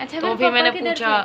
अच्छा, तो फिर मैंने पूछा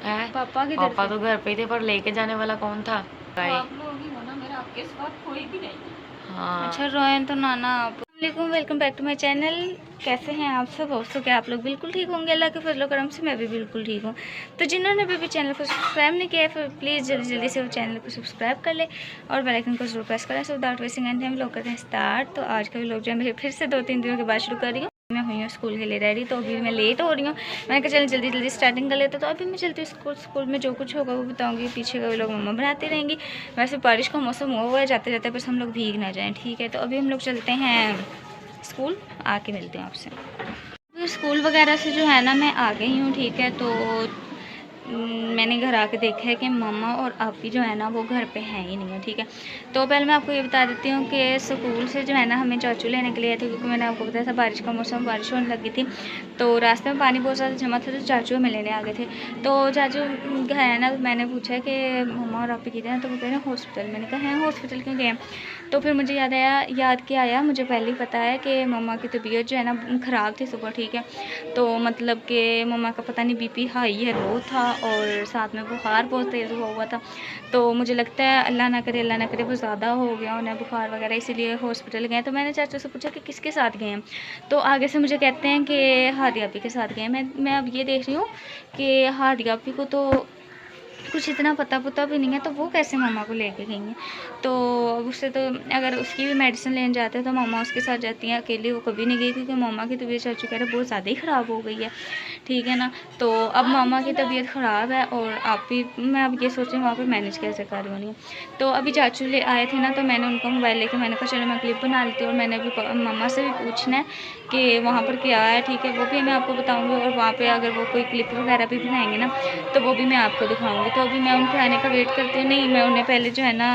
है पापा तो घर पे थे, पर लेके जाने वाला कौन था? आप लोग ही हो ना, मेरा आपके सिवा कोई भी नहीं। हाँ। अच्छा रोयन तो नाना आप। वालेकुम, welcome back to my channel. कैसे हैं आप सब? दोस्तों क्या आप लोग बिल्कुल ठीक होंगे, अल्लाह के फजल करम से मैं भी बिल्कुल ठीक हूँ। तो जिन्होंने अभी भी चैनल को सब्सक्राइब नहीं किया है फिर प्लीज़ जल्दी जल्दी से वो चैनल को सब्सक्राइब कर ले और बेल आइकन को जरूर प्रेस करें। So without wasting any time लोग करते हैं स्टार्ट। तो आज का भी लोग जो है फिर से 2-3 दिनों के बाद शुरू कर रही हूँ। मैं हुई हूँ स्कूल के लिए रेडी, तो अभी मैं लेट हो रही हूँ। मैंने कहा चल जल्दी जल्दी स्टार्टिंग कर लेते, तो अभी मैं चलती हूँ स्कूल में जो कुछ होगा वो बताऊँगी। पीछे का भी लोग मम्मा बनाती रहेंगी। वैसे बारिश का मौसम हुआ है, जाते जाते बस हम लोग भीग ना जाएं, ठीक है। तो अभी हम लोग चलते हैं स्कूल, आके मिलते हैं आपसे। तो स्कूल वगैरह से जो है ना मैं आ गई हूँ, ठीक है। तो मैंने घर आके देखा है कि मम्मा और आपी जो है ना वो घर पे हैं ही नहीं है, ठीक है। तो पहले मैं आपको ये बता देती हूँ कि स्कूल से जो है ना हमें चाचू लेने के लिए आए थे, क्योंकि मैंने आपको बताया था बारिश का मौसम, बारिश होने लगी थी। तो रास्ते में पानी बहुत ज़्यादा जमा था, तो चाचू हमें लेने आ गए थे। तो चाचू घर है ना, मैंने पूछा कि मम्मा और आपी किधर हैं, तो वो कह रहे हैं हॉस्पिटल। मैंने कहा है हॉस्पिटल क्यों गए? तो फिर मुझे याद क्या आया, मुझे पहले ही पता है कि मम्मा की तबीयत जो है ना ख़राब थी सुबह, ठीक है। तो मतलब कि मम्मा का पता नहीं बीपी हाई है लो था, और साथ में बुखार बहुत तेज़ हुआ था। तो मुझे लगता है अल्लाह ना करे वो ज़्यादा हो गया उन्हें बुखार वगैरह, इसीलिए हॉस्पिटल गए। तो मैंने चाचू से पूछा कि किसके साथ गए हैं, तो आगे से मुझे कहते हैं कि हादी आपी के साथ गए हैं। मैं अब ये देख रही हूँ कि हादी आपी को तो कुछ इतना पता भी नहीं है, तो वो कैसे मम्मा को लेके गई हैं। तो उससे तो अगर उसकी भी मेडिसिन लेने जाते हैं तो मम्मा उसके साथ जाती हैं, अकेली वो कभी नहीं गई, क्योंकि मम्मा की तबीयत चाचू कह रहे बहुत ज़्यादा ही ख़राब हो गई है, ठीक है ना। तो अब मम्मा की तबीयत ख़राब है, और आप भी मैं अब ये सोच रही हूँ वहाँ पर मैनेज कैसे कर रही हूँ। तो अभी चाचू ले आए थे ना, तो मैंने उनका मोबाइल लेके मैंने कहा चलो मैं क्लिप बना लेती हूँ, और मैंने अभी मम्मा से भी पूछना है कि वहाँ पर क्या है, ठीक है। वो भी मैं आपको बताऊँगी, और वहाँ पर अगर वो कोई क्लिप वगैरह भी बनाएंगे ना तो वो भी मैं आपको दिखाऊँगी। तो अभी मैं उनके आने का वेट करती हूँ, नहीं मैं उन्हें पहले जो है ना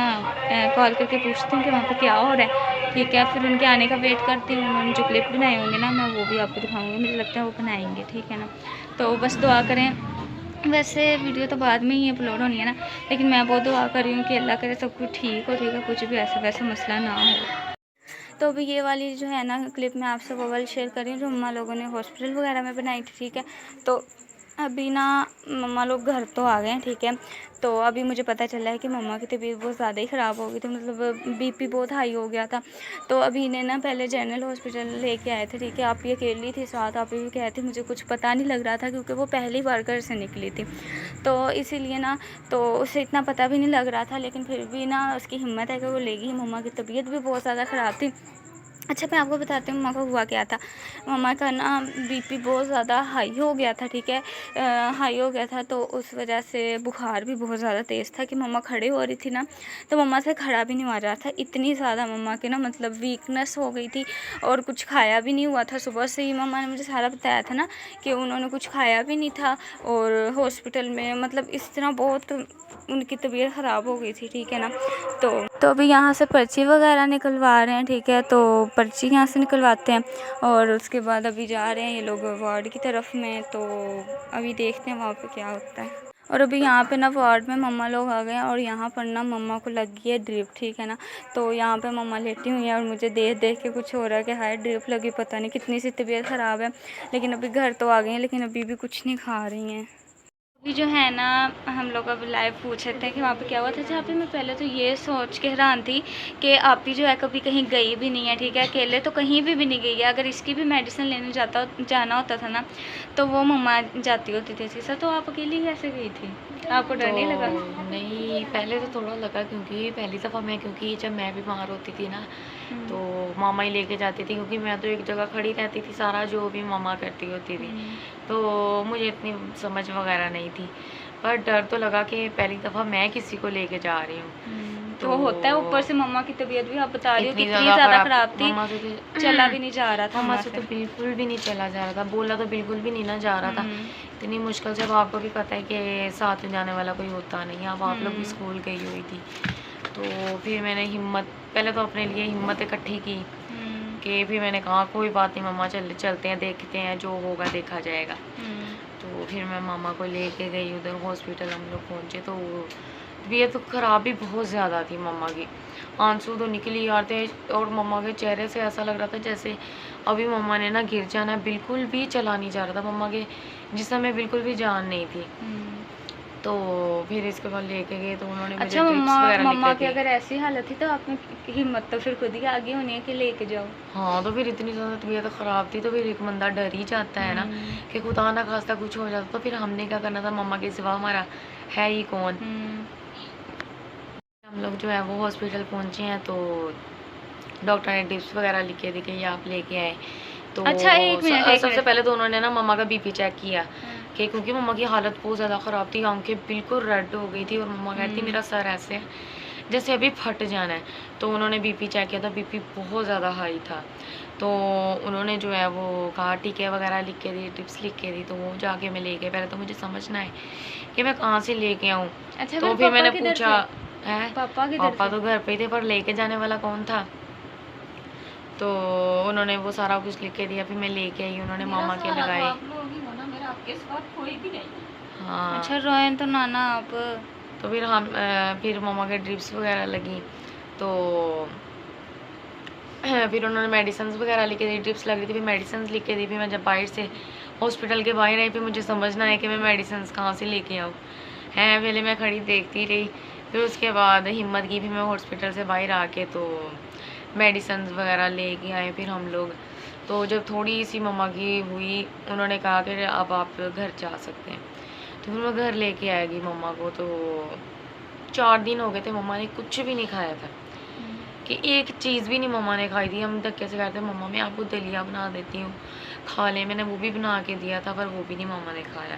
कॉल करके पूछती हूँ कि वहाँ पे क्या हो रहा है, ठीक है। फिर उनके आने का वेट करती हूँ, उन्होंने जो क्लिप बनाए होंगे ना मैं वो भी आपको दिखाऊँगी, मुझे लगता है वो बनाएंगे, ठीक है ना। तो बस दुआ करें। वैसे वीडियो तो बाद में ही अपलोड होनी है ना, लेकिन मैं बहुत दुआ कर रही हूँ कि अल्लाह करे सब कुछ ठीक हो, ठीक है, कुछ भी ऐसा वैसा मसला ना हो। तो अभी ये वाली जो है ना क्लिप मैं आपसे वो वाली शेयर कर रही हूँ जो मम्मा लोगों ने हॉस्पिटल वगैरह में बनाई थी, ठीक है। तो अभी ना मम्मा लोग घर तो आ गए हैं, ठीक है। तो अभी मुझे पता चला है कि मम्मा की तबीयत बहुत ज़्यादा ही ख़राब हो गई थी, मतलब बीपी बहुत हाई हो गया था। तो अभी इन्हें ना पहले जनरल हॉस्पिटल लेके आए थे, ठीक है। आप ये अकेली थी साथ, आप भी कहे थे मुझे कुछ पता नहीं लग रहा था, क्योंकि वो पहली बार घर से निकली थी, तो इसीलिए ना तो उसे इतना पता भी नहीं लग रहा था, लेकिन फिर भी ना उसकी हिम्मत है कि वो ले गई। मम्मा की तबीयत भी बहुत ज़्यादा ख़राब थी। अच्छा मैं आपको बताती हूँ मम्मा को हुआ क्या था। मम्मा का ना बीपी बहुत ज़्यादा हाई हो गया था, ठीक है। हाई हो गया था, तो उस वजह से बुखार भी बहुत ज़्यादा तेज़ था कि मम्मा खड़े हो रही थी ना तो मम्मा से खड़ा भी नहीं हुआ रहा था, इतनी ज़्यादा मम्मा की ना मतलब वीकनेस हो गई थी, और कुछ खाया भी नहीं हुआ था। सुबह से ही मम्मा ने मुझे सारा बताया था ना कि उन्होंने कुछ खाया भी नहीं था, और हॉस्पिटल में मतलब इस तरह बहुत उनकी तबीयत ख़राब हो गई थी, ठीक है ना। तो अभी यहाँ से पर्ची वगैरह निकलवा रहे हैं, ठीक है। तो पर्ची यहाँ से निकलवाते हैं, और उसके बाद अभी जा रहे हैं ये लोग वार्ड की तरफ में। तो अभी देखते हैं वहाँ पे क्या होता है। और अभी यहाँ पे ना वार्ड में मम्मा लोग आ गए हैं, और यहाँ पर ना मम्मा को लग गई है ड्रिप, ठीक है ना। तो यहाँ पे मम्मा लेटी हुई है, और मुझे देख के कुछ हो रहा है कि हाय ड्रिप लगी, पता नहीं कितनी सी तबीयत ख़राब है। लेकिन अभी घर तो आ गई हैं, लेकिन अभी भी कुछ नहीं खा रही हैं। अभी जो है ना हम लोग अभी लाइव पूछ रहे थे कि वहाँ पे क्या हुआ था। जहाँ पे मैं पहले तो ये सोच के हैरान थी कि आप ही जो है कभी कहीं गई भी नहीं है, ठीक है। अकेले तो कहीं भी नहीं गई है। अगर इसकी भी मेडिसिन लेने जाना होता था ना तो वो मम्मा जाती होती थी सर। तो आप अकेली कैसे गई थी? आपको डर नहीं लगा? नहीं, पहले तो थोड़ा लगा, क्योंकि पहली दफ़ा क्योंकि जब मैं बीमार होती थी ना तो मामा ही लेके जाती थी, क्योंकि मैं तो एक जगह खड़ी रहती थी, सारा जो भी मामा करती होती थी, तो मुझे इतनी समझ वगैरह नहीं थी। पर डर तो लगा कि पहली दफ़ा मैं किसी को लेके जा रही हूँ। तो होता है, ऊपर से मम्मा की तबीयत भी आप बता रही हो कितनी ज़्यादा ख़राब थी, मम्मा से तो चला भी नहीं जा रहा था, मम्मा से तो बिल्कुल भी नहीं चला जा रहा था, बोला तो बिल्कुल भी नहीं ना जा रहा था। इतनी मुश्किल से, आपको भी पता है कि साथ में जाने वाला कोई होता नहीं है। अब आप लोग भी स्कूल गई हुई थी, तो फिर मैंने पहले तो अपने लिए हिम्मत इकट्ठी की कि फिर मैंने कहा कोई बात नहीं मम्मा, चलते हैं, देखते हैं, जो होगा देखा जाएगा। तो फिर मैं मामा को लेके गई उधर हॉस्पिटल। हम लोग पहुँचे तो तबीयत तो ख़राब भी बहुत ज़्यादा थी मम्मा की, आंसू तो निकल ही आते, और मम्मा के चेहरे से ऐसा लग रहा था जैसे अभी मम्मा ने ना गिर जाना, बिल्कुल भी चला नहीं जा रहा था। मम्मा के जिस समय बिल्कुल भी जान नहीं थी। हम्म। तो फिर इसके बाद लेके गए तो उन्होंने मुझे अच्छा, ड्रिप्स मम्मा वगैरह मम्मा लिख की के दी। अगर ऐसी हालत थी तो आप में हिम्मत तो फिर खुद ही आगे होनी है कि लेके जाओ। हाँ, तो फिर इतनी ज़्यादा तबीयत ख़राब थी तो फिर एक बंदा डर ही जाता है ना कि खुदा ना खास्ता कुछ हो जाता, तो फिर हमने क्या करना था, मम्मा के सिवा हमारा है ही कौन। हम्म। हम लोग जो है वो हॉस्पिटल पहुँचे हैं तो डॉक्टर ने ड्रिप्स वगैरह लिख के दी कि ये आप लेके आए। तो अच्छा, एक मिनट एक सबसे मिनट। पहले तो उन्होंने ना मम्मा का बीपी चेक किया हाँ। कि क्योंकि मम्मा की हालत बहुत ज़्यादा ख़राब थी, आंखें बिल्कुल रेड हो गई थी और मम्मा कहती मेरा सर ऐसे है जैसे अभी फट जाना है। तो उन्होंने बीपी चेक किया था, बीपी बहुत ज़्यादा हाई था। तो उन्होंने जो है वो कहा टीके वगैरह लिख के दी, टिप्स लिख के दी, तो वो जाके मैं लेके, पहले तो मुझे समझना है कि मैं कहाँ से लेके आऊँ। अच्छा, तो फिर फिर पापा मैंने किधर पूछा थे? है, पापा किधर पापा थे? तो घर पे ही थे पर लेके जाने वाला कौन था। तो उन्होंने वो सारा कुछ लिख के दिया, फिर मैं लेके आई, उन्होंने मामा के लगाए। हाँ, अच्छा, रोएं तो नाना आप। तो फिर फिर मामा के ड्रिप्स वगैरह लगी। तो फिर उन्होंने मेडिसिन वगैरह लिख के दी, ड्रिप्स लग रही थी, फिर मेडिसिन लिख के दी। फिर मैं जब बाहर से हॉस्पिटल के बाहर आई, फिर मुझे समझना है कि मैं मेडिसिन कहाँ से लेके आऊँ। पहले मैं खड़ी देखती रही, फिर उसके बाद हिम्मत की, फिर मैं हॉस्पिटल से बाहर आके तो मेडिसिन वगैरह लेके आए फिर हम लोग। तो जब थोड़ी सी मम्मा की हुई, उन्होंने कहा कि अब आप घर जा सकते हैं। तो फिर मैं घर लेके आएगी मम्मा को। तो 4 दिन हो गए थे मम्मा ने कुछ भी नहीं खाया था, कि एक चीज़ भी नहीं मम्मा ने खाई थी। हम धक्के से कहते मम्मा मैं आपको दलिया बना देती हूँ, खा लें। मैंने वो भी बना के दिया था पर वो भी नहीं मम्मा ने खाया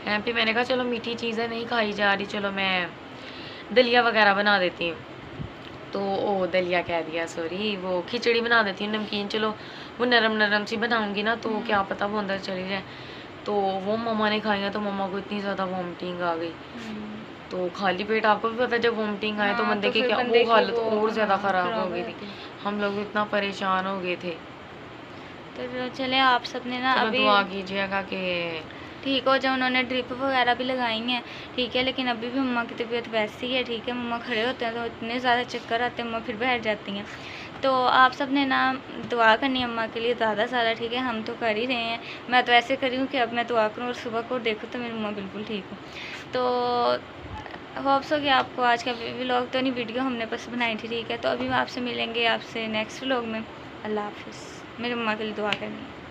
है। फिर मैंने कहा चलो मीठी चीज़ें नहीं खाई जा रही, चलो मैं दलिया वगैरह बना देती हूँ। तो ओ दलिया कह दिया, सॉरी, वो खिचड़ी बना देती हूँ नमकीन, चलो वो नरम नरम सी बनाऊँगी ना तो क्या पता वो अंदर चली जाए। तो वो मम्मा ने खाई है तो मम्मा को इतनी ज़्यादा वॉमिटिंग आ गई। तो खाली पेट आपको भी पता है जब वॉमिटिंग आए तो हाँ, बंदे तो की फिर क्या बंदे वो की हालत वो और ज़्यादा हाँ, ख़राब हो खराब हो गई थी। जाती है। हम लोग इतना परेशान हो गए थे। तो चले आप सबने ना चलो अभी दुआ कीजिएगा कि ठीक हो जाए। उन्होंने ड्रिप वगैरह भी लगाई हैं, ठीक है, लेकिन अभी भी मम्मा की तबीयत वैसी है, ठीक है। मम्मा खड़े होते हैं तो इतने ज़्यादा चक्कर आते हैं, मम्मा फिर बैठ जाती हैं। तो आप सब ने ना दुआ करनी है अम्मा के लिए ज़्यादा, ठीक है। हम तो कर ही रहे हैं, मैं तो ऐसे करी हूँ कि अब मैं दुआ करूँ और सुबह को देखूँ तो मेरी मम्मा बिल्कुल ठीक हो। तो होप्स हो कि आपको आज का व्लॉग तो नहीं, वीडियो हमने बस बनाई थी, ठीक है। तो अभी आपसे मिलेंगे आपसे नेक्स्ट व्लॉग में। अल्लाह हाफिज़। मेरी मम्मा के लिए दुआ करनी है।